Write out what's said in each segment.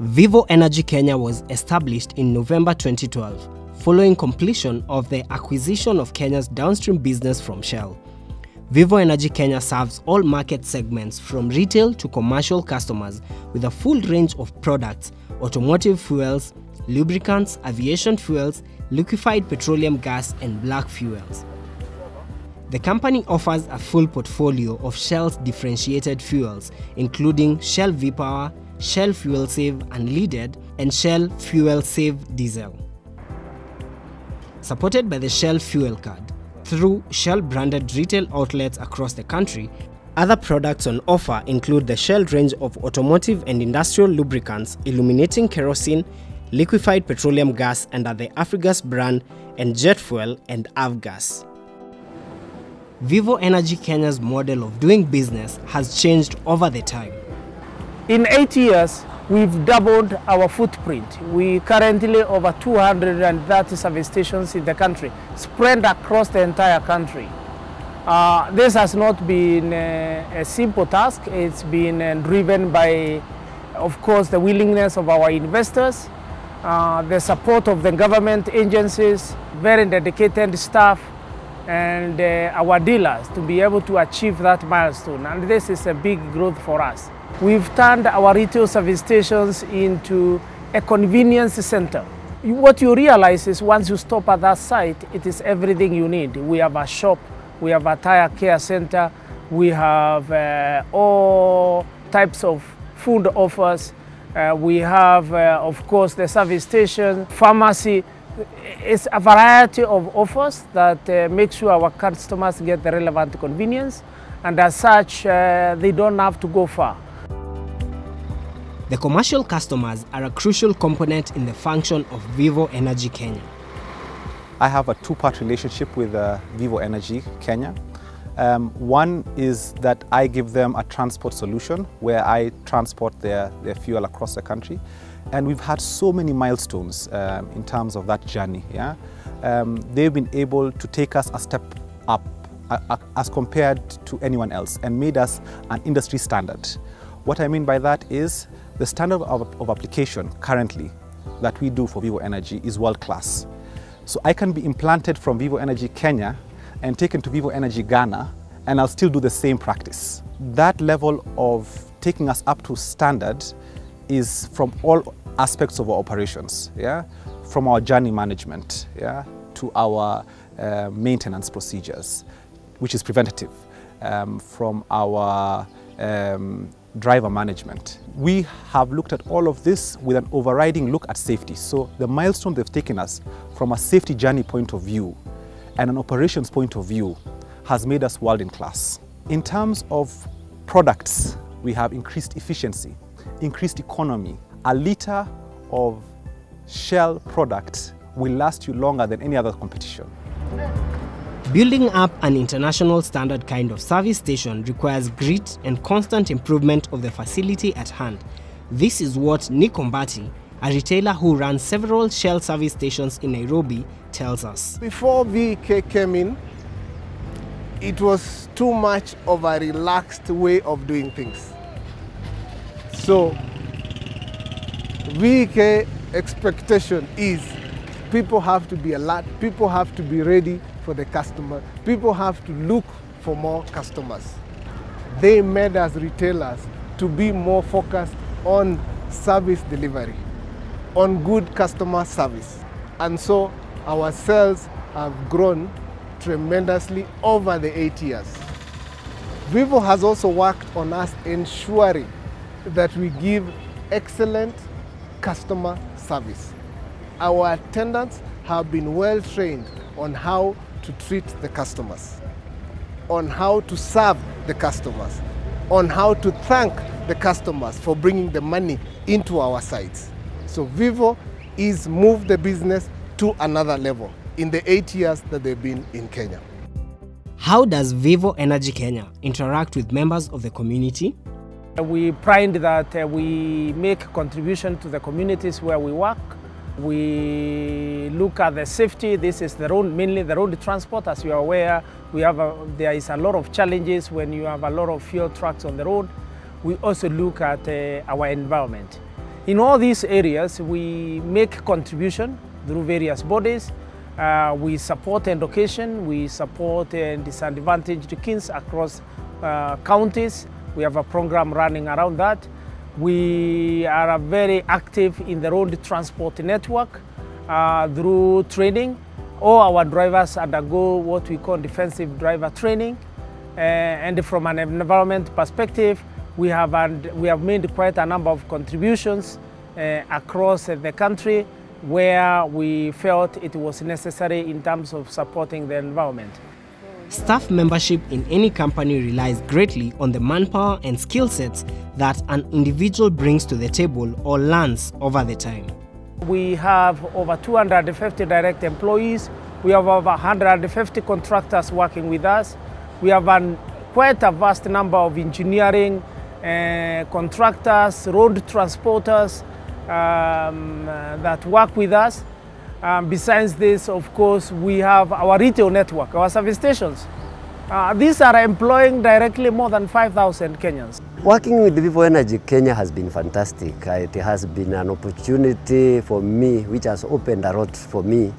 Vivo Energy Kenya was established in November 2012, following completion of the acquisition of Kenya's downstream business from Shell. Vivo Energy Kenya serves all market segments from retail to commercial customers with a full range of products: automotive fuels, lubricants, aviation fuels, liquefied petroleum gas, and black fuels. The company offers a full portfolio of Shell's differentiated fuels, including Shell V-Power, Shell Fuel Save Unleaded, and Shell Fuel Save Diesel. Supported by the Shell Fuel Card, through Shell-branded retail outlets across the country, other products on offer include the Shell range of automotive and industrial lubricants, illuminating kerosene, liquefied petroleum gas under the Afrigas brand, and jet fuel and avgas. Vivo Energy Kenya's model of doing business has changed over the time. In 8 years, we've doubled our footprint. We currently over 230 service stations in the country, spread across the entire country. This has not been a simple task. It's been driven by, of course, the willingness of our investors, the support of the government agencies, very dedicated staff, and our dealers to be able to achieve that milestone. And this is a big growth for us. We've turned our retail service stations into a convenience center. What you realize is once you stop at that site, it is everything you need. We have a shop, we have a tire care center, we have all types of food offers. We have, of course, the service station, pharmacy. It's a variety of offers that make sure our customers get the relevant convenience, and as such, they don't have to go far. The commercial customers are a crucial component in the function of Vivo Energy Kenya. I have a two-part relationship with Vivo Energy Kenya. One is that I give them a transport solution where I transport their fuel across the country. And we've had so many milestones in terms of that journey. Yeah? They've been able to take us a step up as compared to anyone else and made us an industry standard. What I mean by that is the standard of application currently that we do for Vivo Energy is world class. So I can be implanted from Vivo Energy Kenya and taken to Vivo Energy Ghana, and I'll still do the same practice. That level of taking us up to standard is from all aspects of our operations, yeah? From our journey management, yeah? To our maintenance procedures, which is preventative, from our driver management. We have looked at all of this with an overriding look at safety. So the milestone they've taken us from a safety journey point of view and an operations point of view has made us world in class. In terms of products, we have increased efficiency, increased economy. A litre of Shell product will last you longer than any other competition. Building up an international standard kind of service station requires grit and constant improvement of the facility at hand. This is what Nick Ombati, a retailer who runs several Shell service stations in Nairobi, tells us. Before VK came in, it was too much of a relaxed way of doing things. So VK expectation is people have to be alert, people have to be ready for the customer, people have to look for more customers. They made us retailers to be more focused on service delivery, on good customer service. And so our sales have grown tremendously over the 8 years. Vivo has also worked on us ensuring that we give excellent customer service. Our attendants have been well trained on how to treat the customers, on how to serve the customers, on how to thank the customers for bringing the money into our sites. So Vivo is moved the business to another level in the 8 years that they've been in Kenya. How does Vivo Energy Kenya interact with members of the community? We pride that we make contribution to the communities where we work. We look at the safety. This is the road, mainly the road transport. As you are aware, there is a lot of challenges when you have a lot of fuel trucks on the road. We also look at our environment. In all these areas, we make contribution through various bodies. We support education, we support disadvantaged kids across counties. We have a program running around that. We are very active in the road transport network through training. All our drivers undergo what we call defensive driver training. And from an environment perspective, we have made quite a number of contributions across the country where we felt it was necessary in terms of supporting the environment. Staff membership in any company relies greatly on the manpower and skill sets that an individual brings to the table or learns over the time. We have over 250 direct employees. We have over 150 contractors working with us. We have quite a vast number of engineering contractors, road transporters that work with us. Besides this, of course, we have our retail network, our service stations. These are employing directly more than 5,000 Kenyans. Working with Vivo Energy Kenya has been fantastic. It has been an opportunity for me which has opened a lot for me,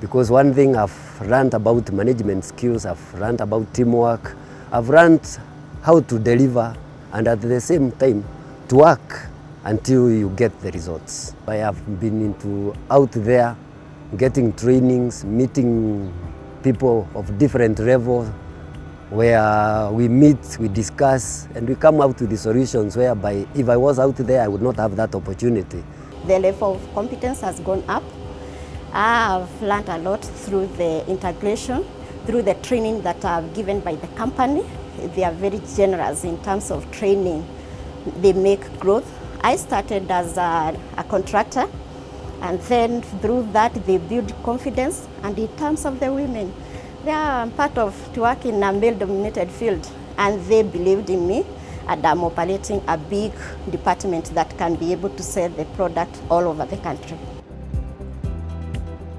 because one thing I've learned about management skills, I've learned about teamwork, I've learned how to deliver and at the same time to work until you get the results. I have been out there getting trainings, meeting people of different levels, where we meet, we discuss, and we come out with the solutions whereby if I was out there, I would not have that opportunity. The level of competence has gone up. I've learned a lot through the integration, through the training that are given by the company. They are very generous in terms of training. They make growth. I started as a contractor, and then through that they build confidence. And in terms of the women, they are part of to work in a male-dominated field, and they believed in me, and I'm operating a big department that can be able to sell the product all over the country.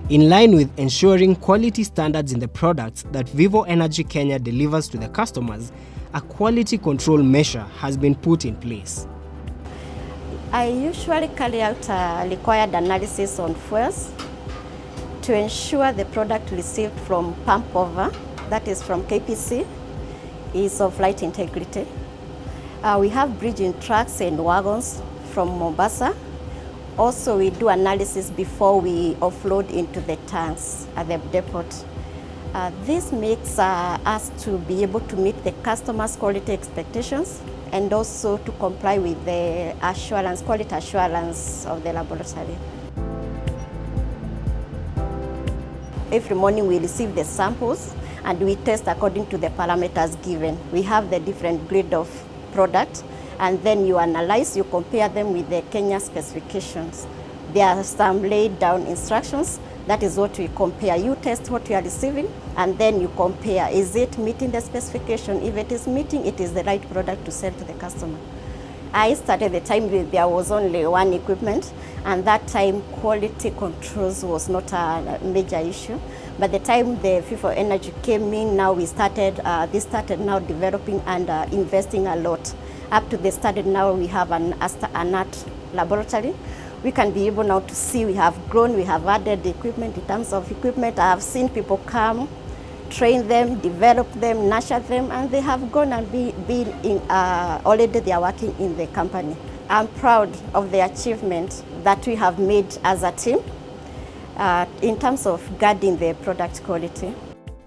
In line with ensuring quality standards in the products that Vivo Energy Kenya delivers to the customers, a quality control measure has been put in place. I usually carry out a required analysis on fuels to ensure the product received from pump over, that is from KPC, is of light integrity. We have bridging trucks and wagons from Mombasa. Also, we do analysis before we offload into the tanks at the depot. This makes us to be able to meet the customer's quality expectations and also to comply with the assurance, quality assurance of the laboratory. Every morning we receive the samples and we test according to the parameters given. We have the different grade of product, and then you analyze, you compare them with the Kenya specifications. There are some laid down instructions. That is what we compare. You test what you are receiving, and then you compare. Is it meeting the specification? If it is meeting, it is the right product to sell to the customer. I started the time there was only one equipment, and that time quality controls was not a major issue. By the time the Vivo Energy came in, now we started, they started now developing and investing a lot. Up to they started now, we have an art laboratory. We can be able now to see we have grown, we have added the equipment. In terms of equipment, I have seen people come, train them, develop them, nurture them, and they have gone and been in, already they are working in the company. I'm proud of the achievement that we have made as a team in terms of guarding the product quality.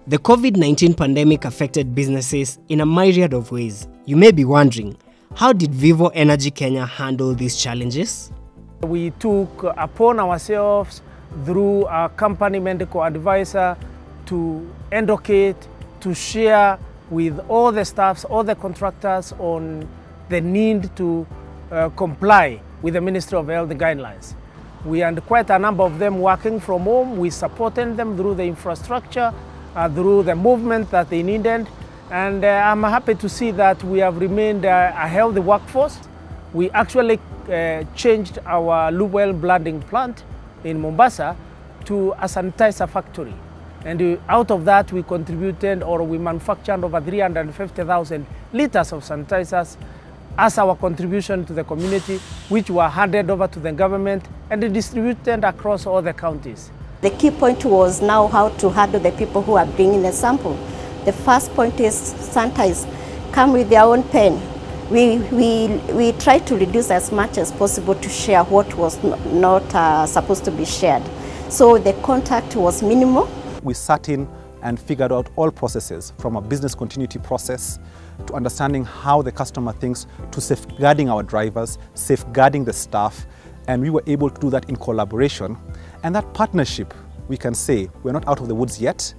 The COVID-19 pandemic affected businesses in a myriad of ways. You may be wondering, how did Vivo Energy Kenya handle these challenges? We took upon ourselves through our company medical advisor to educate, to share with all the staffs, all the contractors on the need to comply with the Ministry of Health guidelines. We had quite a number of them working from home. We supported them through the infrastructure, through the movement that they needed. And I'm happy to see that we have remained a healthy workforce. We actually changed our lube oil blending plant in Mombasa to a sanitizer factory. And out of that, we contributed, or we manufactured over 350,000 liters of sanitizers as our contribution to the community, which were handed over to the government and distributed across all the counties. The key point was now how to handle the people who are bringing the sample. The first point is sanitize, come with their own pen. We try to reduce as much as possible to share what was not supposed to be shared. So the contact was minimal. We sat in and figured out all processes, from a business continuity process to understanding how the customer thinks, to safeguarding our drivers, safeguarding the staff, and we were able to do that in collaboration. And that partnership, we can say, we're not out of the woods yet,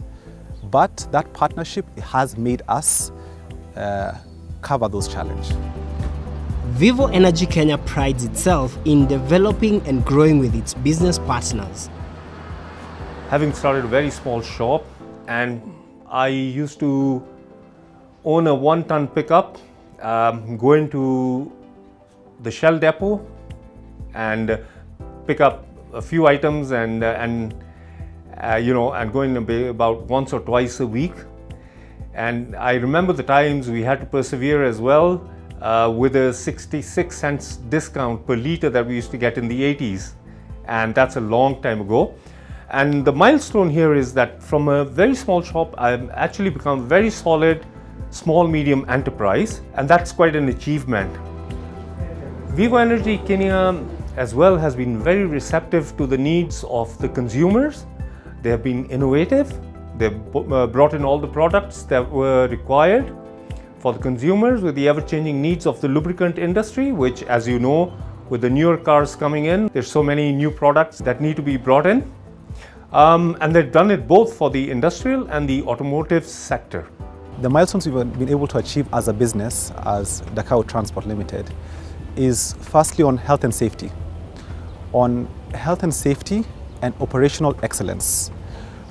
but that partnership has made us cover those challenges. Vivo Energy Kenya prides itself in developing and growing with its business partners. Having started a very small shop, and I used to own a 1-ton pickup, go into the Shell depot and pick up a few items and go in about once or twice a week. And I remember the times we had to persevere as well with a 66 cents discount per liter that we used to get in the 80s. And that's a long time ago. And the milestone here is that from a very small shop, I've actually become a very solid, small-medium enterprise. And that's quite an achievement. Vivo Energy Kenya as well has been very receptive to the needs of the consumers. They have been innovative. They've brought in all the products that were required for the consumers with the ever-changing needs of the lubricant industry, which, as you know, with the newer cars coming in, there's so many new products that need to be brought in. And they've done it both for the industrial and the automotive sector. The milestones we've been able to achieve as a business, as Dakar Transport Limited, is firstly on health and safety. On health and safety and operational excellence,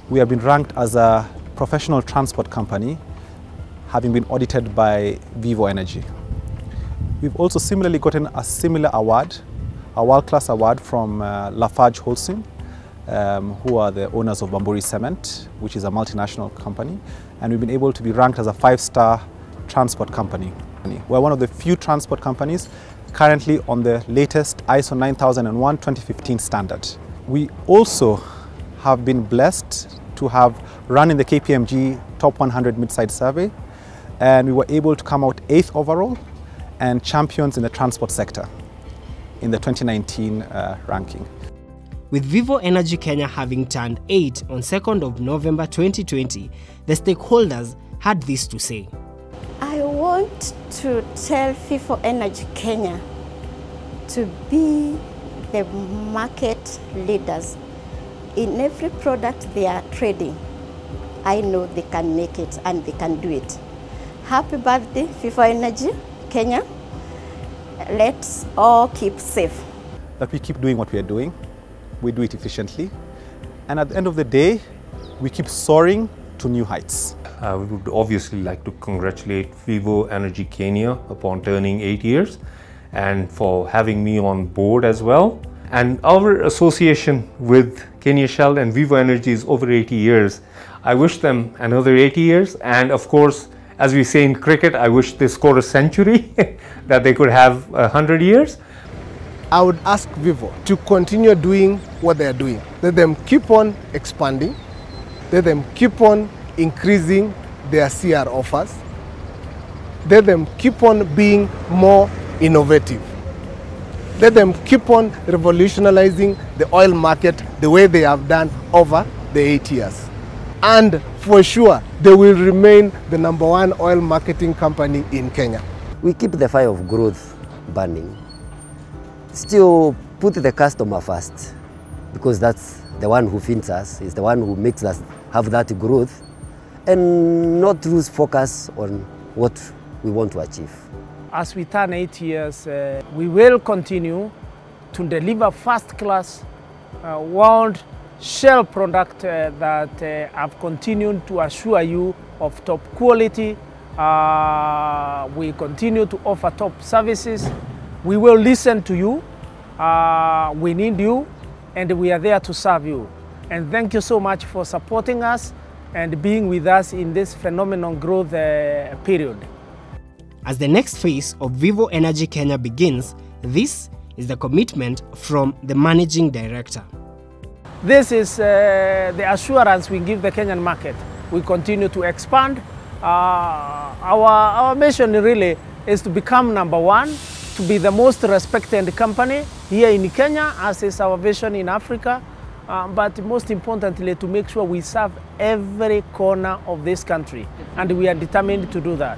we have been ranked as a professional transport company, having been audited by Vivo Energy. We've also similarly gotten a similar award, a world-class award from Lafarge Holcim, who are the owners of Bamburi Cement, which is a multinational company, and we've been able to be ranked as a 5-star transport company. We're one of the few transport companies currently on the latest ISO 9001:2015 standard. We also have been blessed to have run in the KPMG Top 100 Mid-Size Survey, and we were able to come out 8th overall and champions in the transport sector in the 2019 ranking. With Vivo Energy Kenya having turned 8 on 2nd of November 2020, the stakeholders had this to say. I want to tell Vivo Energy Kenya to be the market leaders. In every product they are trading, I know they can make it and they can do it. Happy birthday, Vivo Energy Kenya. Let's all keep safe. That we keep doing what we are doing, we do it efficiently, and at the end of the day, we keep soaring to new heights. We would obviously like to congratulate Vivo Energy Kenya upon turning 8 years and for having me on board as well. And our association with Kenya Shell and Vivo Energy is over 80 years. I wish them another 80 years, and of course, as we say in cricket, I wish they score a century, that they could have 100 years. I would ask Vivo to continue doing what they are doing. Let them keep on expanding. Let them keep on increasing their CR offers. Let them keep on being more innovative. Let them keep on revolutionizing the oil market the way they have done over the 8 years. And for sure, they will remain the #1 oil marketing company in Kenya. We keep the fire of growth burning. Still put the customer first, because that's the one who feeds us, is the one who makes us have that growth, and not lose focus on what we want to achieve. As we turn 8 years, we will continue to deliver first-class world Shell product that have continued to assure you of top quality. We continue to offer top services. We will listen to you. We need you, and we are there to serve you. And thank you so much for supporting us and being with us in this phenomenal growth period. As the next phase of Vivo Energy Kenya begins, this is the commitment from the Managing Director. This is the assurance we give the Kenyan market. We continue to expand. Our mission really is to become #1, to be the most respected company here in Kenya, as is our vision in Africa, but most importantly, to make sure we serve every corner of this country, and we are determined to do that.